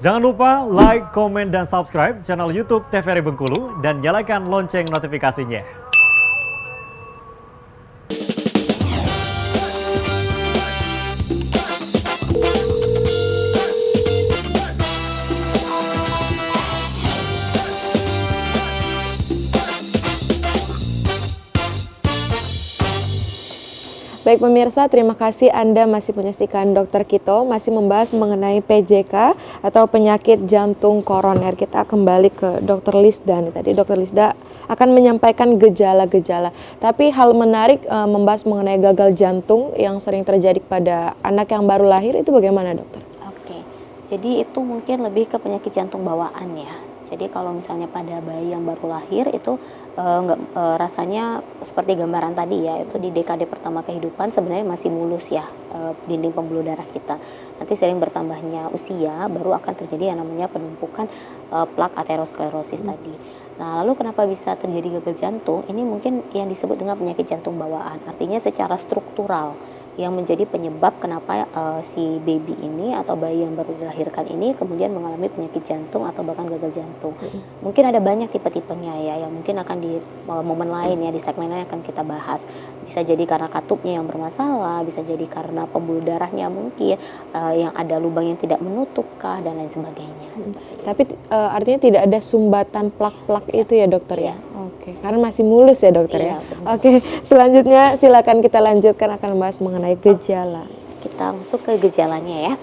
Jangan lupa like, komen, dan subscribe channel YouTube TVRI Bengkulu dan nyalakan lonceng notifikasinya. Baik pemirsa, terima kasih Anda masih menyaksikan Dr. Kito masih membahas mengenai PJK atau penyakit jantung koroner. Kita kembali ke Dr. Lisda nih. Tadi Dr. Lisda akan menyampaikan gejala-gejala. Tapi hal menarik membahas mengenai gagal jantung yang sering terjadi pada anak yang baru lahir itu bagaimana, dokter? Oke, jadi itu mungkin lebih ke penyakit jantung bawaan ya. Jadi kalau misalnya pada bayi yang baru lahir itu rasanya seperti gambaran tadi ya, itu di dekade pertama kehidupan sebenarnya masih mulus ya dinding pembuluh darah kita. Nanti sering bertambahnya usia baru akan terjadi yang namanya penumpukan plak aterosklerosis tadi. Nah, lalu kenapa bisa terjadi gagal jantung? Ini mungkin yang disebut dengan penyakit jantung bawaan. Artinya secara struktural yang menjadi penyebab kenapa si baby ini atau bayi yang baru dilahirkan ini kemudian mengalami penyakit jantung atau bahkan gagal jantung. Mungkin ada banyak tipe-tipenya ya, yang mungkin akan di momen lain ya, di segmen lain akan kita bahas. Bisa jadi karena katupnya yang bermasalah, bisa jadi karena pembuluh darahnya mungkin yang ada lubang yang tidak menutupkah dan lain sebagainya. Tapi artinya tidak ada sumbatan plak-plak itu ya dokter ya? Oke, karena masih mulus ya dokter ya? Oke, selanjutnya silakan kita lanjutkan akan membahas mengenai gejala. Kita masuk ke gejalanya ya.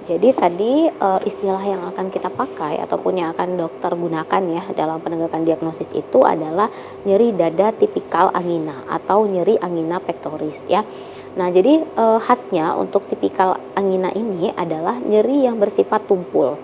Jadi tadi istilah yang akan kita pakai ataupun yang akan dokter gunakan ya dalam penegakan diagnosis itu adalah nyeri dada tipikal angina atau nyeri angina pectoris ya. Nah, jadi khasnya untuk tipikal angina ini adalah nyeri yang bersifat tumpul.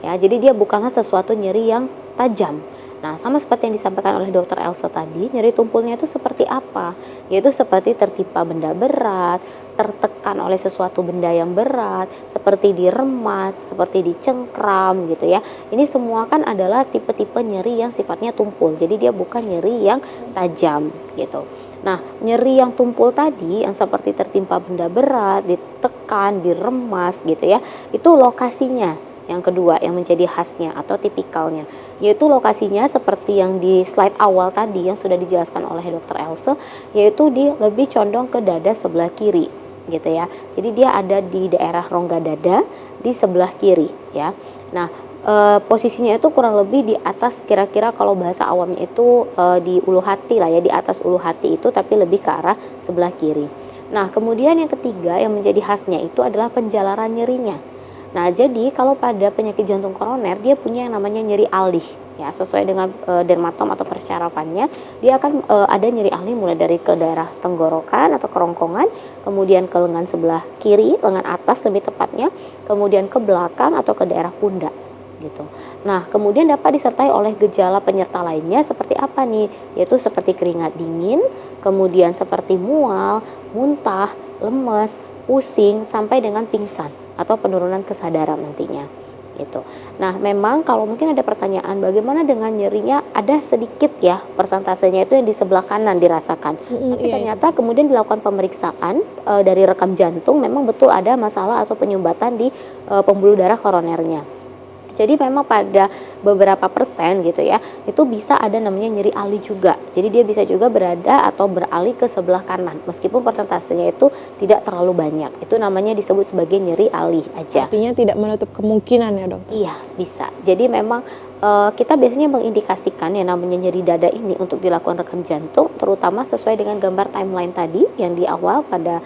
Ya, jadi dia bukanlah sesuatu nyeri yang tajam. Nah, sama seperti yang disampaikan oleh Dr. Elsa tadi, nyeri tumpulnya itu seperti apa? Yaitu seperti tertimpa benda berat, tertekan oleh sesuatu benda yang berat, seperti diremas, seperti dicengkram gitu ya. Ini semua kan adalah tipe-tipe nyeri yang sifatnya tumpul. Jadi dia bukan nyeri yang tajam gitu. Nah, nyeri yang tumpul tadi yang seperti tertimpa benda berat, ditekan, diremas gitu ya. Itu lokasinya. Yang kedua yang menjadi khasnya atau tipikalnya, yaitu lokasinya seperti yang di slide awal tadi yang sudah dijelaskan oleh Dr. Else, yaitu di lebih condong ke dada sebelah kiri gitu ya. Jadi dia ada di daerah rongga dada di sebelah kiri ya. Nah, posisinya itu kurang lebih di atas, kira-kira kalau bahasa awamnya itu di ulu hati lah ya, di atas ulu hati itu, tapi lebih ke arah sebelah kiri. Nah, kemudian yang ketiga yang menjadi khasnya itu adalah penjalaran nyerinya. Nah, jadi kalau pada penyakit jantung koroner dia punya yang namanya nyeri alih ya, sesuai dengan dermatom atau persyarafannya dia akan ada nyeri alih mulai dari ke daerah tenggorokan atau kerongkongan, kemudian ke lengan sebelah kiri, lengan atas lebih tepatnya, kemudian ke belakang atau ke daerah pundak gitu. Nah, kemudian dapat disertai oleh gejala penyerta lainnya seperti apa nih? Yaitu seperti keringat dingin, kemudian seperti mual, muntah, lemes, pusing sampai dengan pingsan atau penurunan kesadaran nantinya gitu. Nah, memang kalau mungkin ada pertanyaan bagaimana dengan nyerinya, ada sedikit ya persentasenya itu yang di sebelah kanan dirasakan. Tapi ternyata kemudian dilakukan pemeriksaan dari rekam jantung memang betul ada masalah atau penyumbatan di pembuluh darah koronernya. Jadi memang pada beberapa persen gitu ya, itu bisa ada namanya nyeri alih juga. Jadi dia bisa juga berada atau beralih ke sebelah kanan. Meskipun persentasenya itu tidak terlalu banyak. Itu namanya disebut sebagai nyeri alih aja. Artinya tidak menutup kemungkinan ya dokter? Iya, bisa. Jadi memang kita biasanya mengindikasikan yang namanya nyeri dada ini untuk dilakukan rekam jantung, terutama sesuai dengan gambar timeline tadi yang di awal pada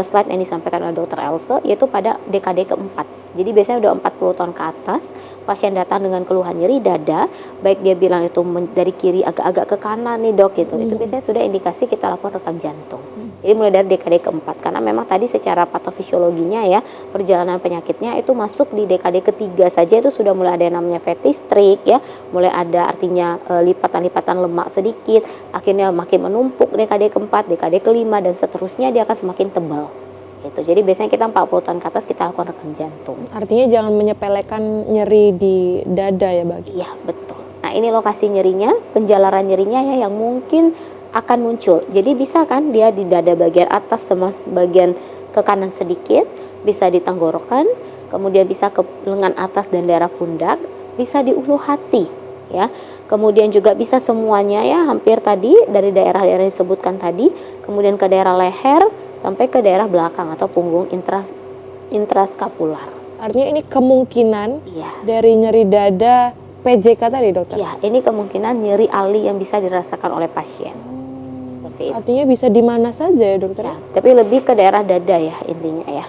slide yang disampaikan oleh Dr. Else, yaitu pada dekade keempat. Jadi biasanya udah 40 tahun ke atas, pasien datang dengan keluhan nyeri dada, baik dia bilang itu dari kiri agak-agak ke kanan nih dok gitu, itu biasanya sudah indikasi kita lakukan rekam jantung. Jadi mulai dari dekade keempat, karena memang tadi secara patofisiologinya ya, perjalanan penyakitnya itu masuk di dekade ketiga saja itu sudah mulai ada yang namanya fatty streak ya, mulai ada artinya lipatan-lipatan lemak sedikit, akhirnya makin menumpuk dekade keempat, dekade kelima dan seterusnya dia akan semakin tebal. Gitu. Jadi biasanya kita 40 tahun ke atas kita lakukan rekam jantung. Artinya jangan menyepelekan nyeri di dada ya bagi? Iya betul. Nah ini lokasi nyerinya, penjalaran nyerinya ya yang mungkin akan muncul. Jadi bisa kan dia di dada bagian atas sama bagian ke kanan sedikit, bisa di tenggorokan, kemudian bisa ke lengan atas dan daerah pundak, bisa di ulu hati ya. Kemudian juga bisa semuanya ya, hampir tadi dari daerah-daerah yang disebutkan tadi, kemudian ke daerah leher sampai ke daerah belakang atau punggung intraskapular. Artinya ini kemungkinan Iya. dari nyeri dada PJK tadi, dokter? Ya, ini kemungkinan nyeri ali yang bisa dirasakan oleh pasien. Seperti itu. Artinya bisa di mana saja ya, dokter? Ya, tapi lebih ke daerah dada ya intinya ya.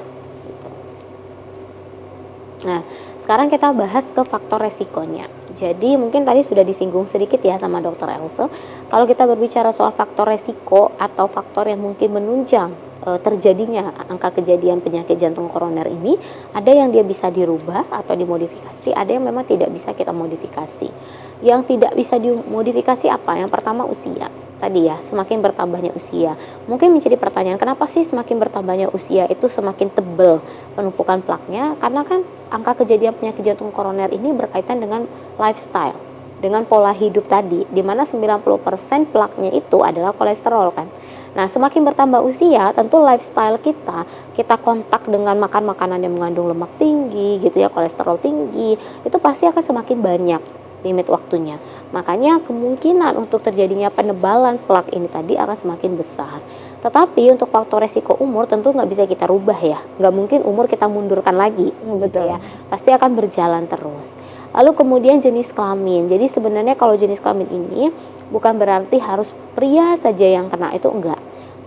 Nah, sekarang kita bahas ke faktor resikonya. Jadi mungkin tadi sudah disinggung sedikit ya sama Dokter Else. Kalau kita berbicara soal faktor resiko atau faktor yang mungkin menunjang terjadinya angka kejadian penyakit jantung koroner ini, ada yang dia bisa dirubah atau dimodifikasi, ada yang memang tidak bisa kita modifikasi. Yang tidak bisa dimodifikasi apa? Yang pertama usia. Tadi ya, semakin bertambahnya usia. Mungkin menjadi pertanyaan, kenapa sih semakin bertambahnya usia itu semakin tebal penumpukan plaknya? Karena kan angka kejadian penyakit jantung koroner ini berkaitan dengan lifestyle, dengan pola hidup tadi, di mana 90% plaknya itu adalah kolesterol kan. Nah, semakin bertambah usia, tentu lifestyle kita kontak dengan makan makanan yang mengandung lemak tinggi gitu ya, kolesterol tinggi, itu pasti akan semakin banyak limit waktunya. Makanya kemungkinan untuk terjadinya penebalan plak ini tadi akan semakin besar. Tetapi untuk faktor resiko umur tentu nggak bisa kita rubah ya. Nggak mungkin umur kita mundurkan lagi. Betul. Ya, pasti akan berjalan terus. Lalu kemudian jenis kelamin. Jadi sebenarnya kalau jenis kelamin ini bukan berarti harus pria saja yang kena, itu enggak.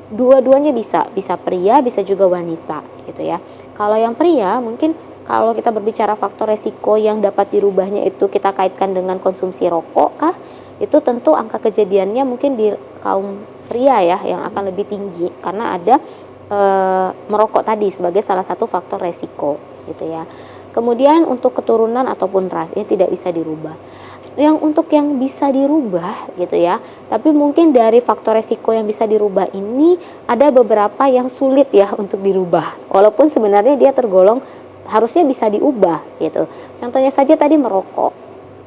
Dua-duanya bisa pria, bisa juga wanita gitu ya. Kalau yang pria mungkin kalau kita berbicara faktor resiko yang dapat dirubahnya itu kita kaitkan dengan konsumsi rokok kah? Itu tentu angka kejadiannya mungkin di kaum pria ya yang akan lebih tinggi karena ada merokok tadi sebagai salah satu faktor resiko gitu ya. Kemudian untuk keturunan ataupun ras ini tidak bisa dirubah. Yang untuk yang bisa dirubah gitu ya, tapi mungkin dari faktor resiko yang bisa dirubah ini ada beberapa yang sulit ya untuk dirubah. Walaupun sebenarnya dia tergolong harusnya bisa diubah gitu. Contohnya saja tadi merokok.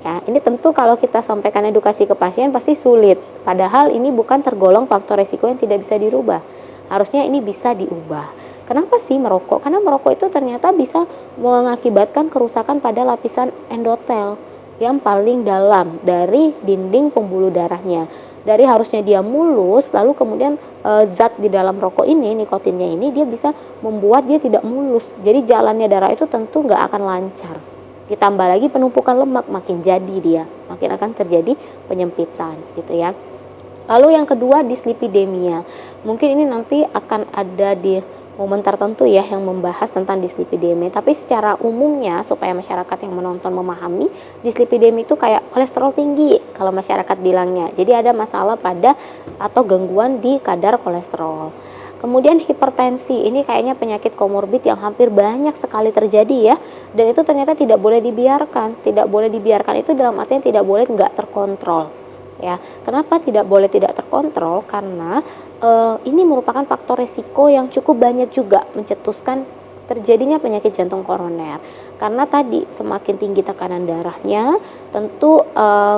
Ya, ini tentu kalau kita sampaikan edukasi ke pasien pasti sulit. Padahal ini bukan tergolong faktor resiko yang tidak bisa dirubah. Harusnya ini bisa diubah. Kenapa sih merokok? Karena merokok itu ternyata bisa mengakibatkan kerusakan pada lapisan endotel yang paling dalam dari dinding pembuluh darahnya. Dari harusnya dia mulus, lalu kemudian zat di dalam rokok ini, nikotinnya ini dia bisa membuat dia tidak mulus. Jadi jalannya darah itu tentu nggak akan lancar. Ditambah lagi penumpukan lemak, makin jadi dia, makin akan terjadi penyempitan gitu ya. Lalu yang kedua dislipidemia. Mungkin ini nanti akan ada di momen tertentu ya yang membahas tentang dislipidemia. Tapi secara umumnya supaya masyarakat yang menonton memahami, dislipidemia itu kayak kolesterol tinggi kalau masyarakat bilangnya. Jadi ada masalah pada atau gangguan di kadar kolesterol. Kemudian hipertensi, ini kayaknya penyakit komorbid yang hampir banyak sekali terjadi ya. Dan itu ternyata tidak boleh dibiarkan. Tidak boleh dibiarkan itu dalam artian tidak boleh nggak terkontrol. Ya, kenapa tidak boleh tidak terkontrol? Karena ini merupakan faktor resiko yang cukup banyak juga mencetuskan terjadinya penyakit jantung koroner. Karena tadi semakin tinggi tekanan darahnya, tentu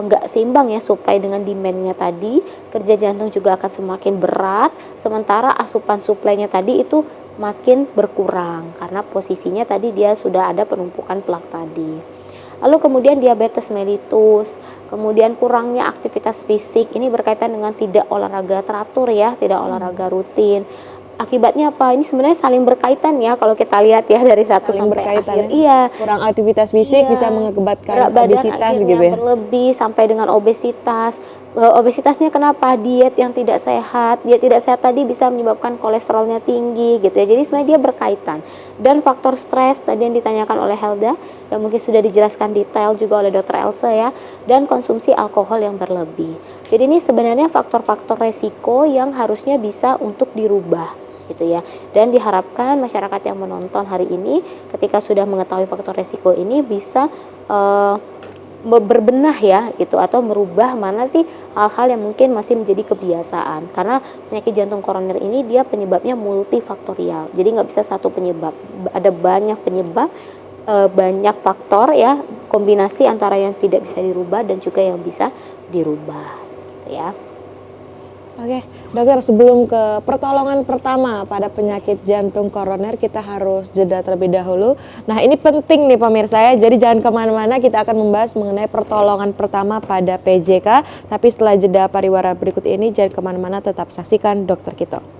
nggak seimbang ya supply dengan demand-nya tadi, kerja jantung juga akan semakin berat, sementara asupan suplainya tadi itu makin berkurang karena posisinya tadi dia sudah ada penumpukan plak tadi. Lalu kemudian diabetes mellitus, kemudian kurangnya aktivitas fisik, ini berkaitan dengan tidak olahraga teratur ya, tidak olahraga rutin. Akibatnya apa? Ini sebenarnya saling berkaitan ya kalau kita lihat ya dari satu Saling sampai berkaitan akhir. ya. Iya. Kurang aktivitas fisik bisa mengakibatkan Berat badan obesitas akhirnya gitu ya. berlebih sampai dengan obesitas. Obesitasnya kenapa? Diet yang tidak sehat. Diet tidak sehat tadi bisa menyebabkan kolesterolnya tinggi gitu ya. Jadi sebenarnya dia berkaitan. Dan faktor stres tadi yang ditanyakan oleh Helda yang mungkin sudah dijelaskan detail juga oleh Dr. Else ya, dan konsumsi alkohol yang berlebih. Jadi ini sebenarnya faktor-faktor resiko yang harusnya bisa untuk dirubah gitu ya. Dan diharapkan masyarakat yang menonton hari ini ketika sudah mengetahui faktor resiko ini bisa berbenah ya gitu, atau merubah mana sih hal-hal yang mungkin masih menjadi kebiasaan. Karena penyakit jantung koroner ini dia penyebabnya multifaktorial. Jadi nggak bisa satu penyebab, ada banyak penyebab, banyak faktor ya, kombinasi antara yang tidak bisa dirubah dan juga yang bisa dirubah gitu ya. Oke, dokter, sebelum ke pertolongan pertama pada penyakit jantung koroner, kita harus jeda terlebih dahulu. Nah, ini penting nih pemirsa ya, jadi jangan kemana-mana, kita akan membahas mengenai pertolongan pertama pada PJK. Tapi setelah jeda pariwara berikut ini, jangan kemana-mana, tetap saksikan Dokter Kito.